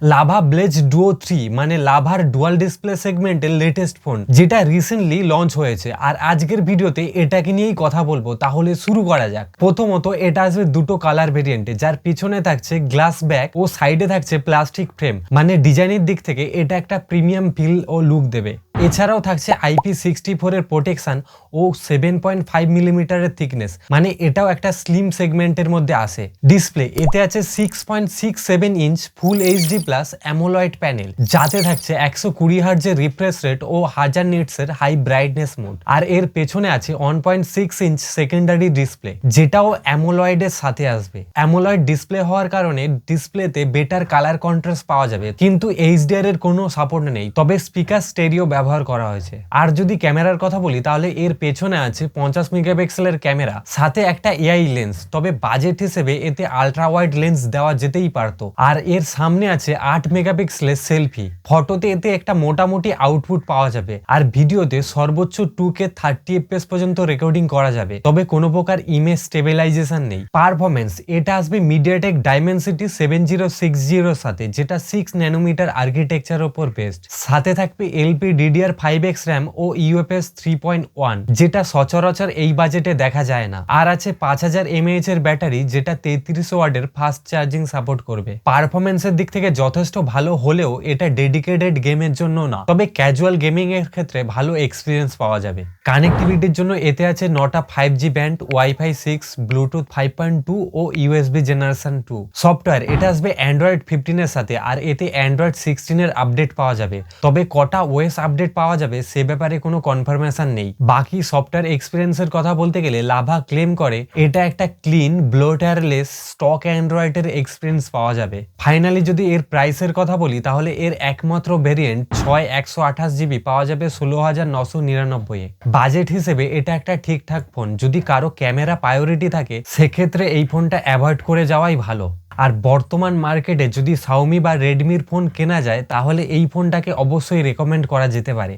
Lava bless duo 3 মানে লাভার dual display সেগমেন্টের latest phone, যেটা রিসেন্টলি লঞ্চ হয়েছে। আর আজকের ভিডিওতে এটাকে নিয়েই কথা বলবো, তাহলে শুরু করা যাক। প্রথমত এটা আসবে দুটো কালার ভেরিয়েন্টে, যার পিছনে থাকছে গ্লাস ব্যাক ও সাইডে থাকছে প্লাস্টিক ফ্রেম। মানে ডিজাইনের দিক থেকে এটা একটা প্রিমিয়াম ফিল ও লুক দেবে। এছাড়াও থাকছে IP64 এর প্রোটেকশন ও 7.5 মিলিমিটারের থিকনেস, মানে এটাও একটা স্লিম সেগমেন্টের মধ্যে আসে। ডিসপ্লে এতে আছে 6.67 inch full HD plus AMOLED panel, যাতে থাকছে 120 হার্টজের রিফ্রেশ রেট ও 1000 নিটসের হাই ব্রাইটনেস মোড। আর এর পেছনে আছে 1.6 ইঞ্চ সেকেন্ডারি ডিসপ্লে, যেটাও অ্যামোলয়েডের সাথে আসবে। অ্যামোলয়েড ডিসপ্লে হওয়ার কারণে ডিসপ্লেতে বেটার কালার কন্ট্রাস্ট পাওয়া যাবে, কিন্তু এইচডিআর এর কোনো সাপোর্ট নেই, তবে স্পিকার স্টেরিও ব্যবহার করা হয়েছে। আর যদি ক্যামেরার কথা বলি, তাহলে এর পেছনে আছে 50 মেগাপিক্সেলের ক্যামেরা, সাথে একটা এআই লেন্স। তবে বাজেট হিসেবে এতে আলট্রা ওয়াইড লেন্স দেওয়া যেতেই পারতো। আর এর সামনে আছে 8 মেগাপিক্সেলের সেলফি। ফটোতে এতে একটা মোটামুটি আউটপুট পাওয়া যাবে, আর ভিডিওতে সর্বোচ্চ 2K 30 FPS পর্যন্ত রেকর্ডিং করা যাবে, তবে কোনো প্রকার ইমেজ স্টেবিলাইজেশন নেই। পারফরমেন্স এটা আসবে মিডিয়াটেক ডাইমেনসিটি 7060 এর সাথে, যেটা 6 ন্যানোমিটার আর্কিটেকচার উপর বেসড। সাথে থাকবে LPDDR5X র্যাম ও UFS 3.1, যেটা সচরাচর এই বাজেটে দেখা যায় না। আর আছে 5000 mAh এর ব্যাটারি, যেটা 33 ওয়াটের ফাস্ট চার্জিং সাপোর্ট করবে। পারফরমেন্সের দিক থেকে যথেষ্ট ভালো হলেও এটা ডেডিকেটেড গেমের জন্য না, তবে ক্যাজুয়াল গেমিং এর ক্ষেত্রে ভালো এক্সপিরিয়েন্স পাওয়া যাবে। কানেক্টিভিটির জন্য এতে আছে 9টা 5G ব্যান্ড, ওয়াইফাই 6, ব্লুটুথ 5.2 ও USB জেনারেশন 2। সফটওয়্যার এটা আসবে অ্যান্ড্রয়েড 15 এর সাথে, আর এতে অ্যান্ড্রয়েড 16 এর আপডেট পাওয়া যাবে। তবে কটা ওএস আপডেট পাওয়া যাবে সে ব্যাপারে কোনো কনফার্মেশন নেই। বাকি সফটওয়্যার এক্সপিরিয়েন্সের কথা বলতে গেলে লাভা ক্লেম করে এটা একটা ক্লিন ব্লোটারলেস স্টক অ্যান্ড্রয়েডের এক্সপিরিয়েন্স পাওয়া যাবে। ফাইনালি যদি এর প্রাইসের কথা বলি, তাহলে এর একমাত্র ভেরিয়েন্ট 128GB পাওয়া যাবে 16,999 এ। বাজেট হিসেবে এটা একটা ঠিকঠাক ফোন। যদি কারো ক্যামেরা প্রায়োরিটি থাকে, সেক্ষেত্রে এই ফোনটা অ্যাভয়েড করে যাওয়াই ভালো। আর বর্তমান মার্কেটে যদি শাওমি বা রেডমির ফোন কেনা যায়, তাহলে এই ফোনটাকে অবশ্যই রেকমেন্ড করা যেতে পারে।